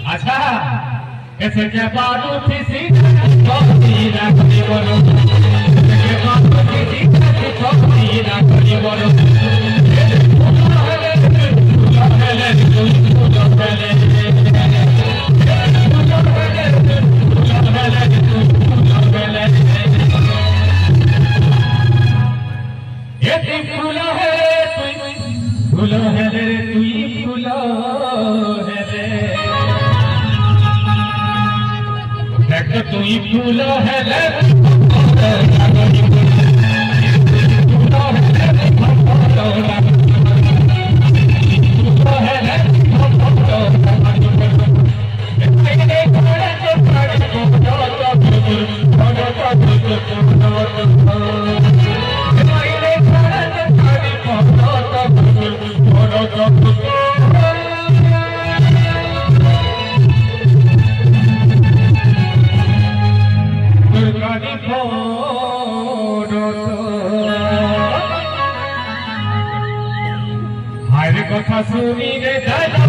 अच्छा ऐसे के बारू थी सीधा सीधा करी बोलो के बारू थी सीधा सीधा करी बोलो फूलो है रे तुई फूलो है रे देख तुई फूलो है रे কথা শুনি রে দাদা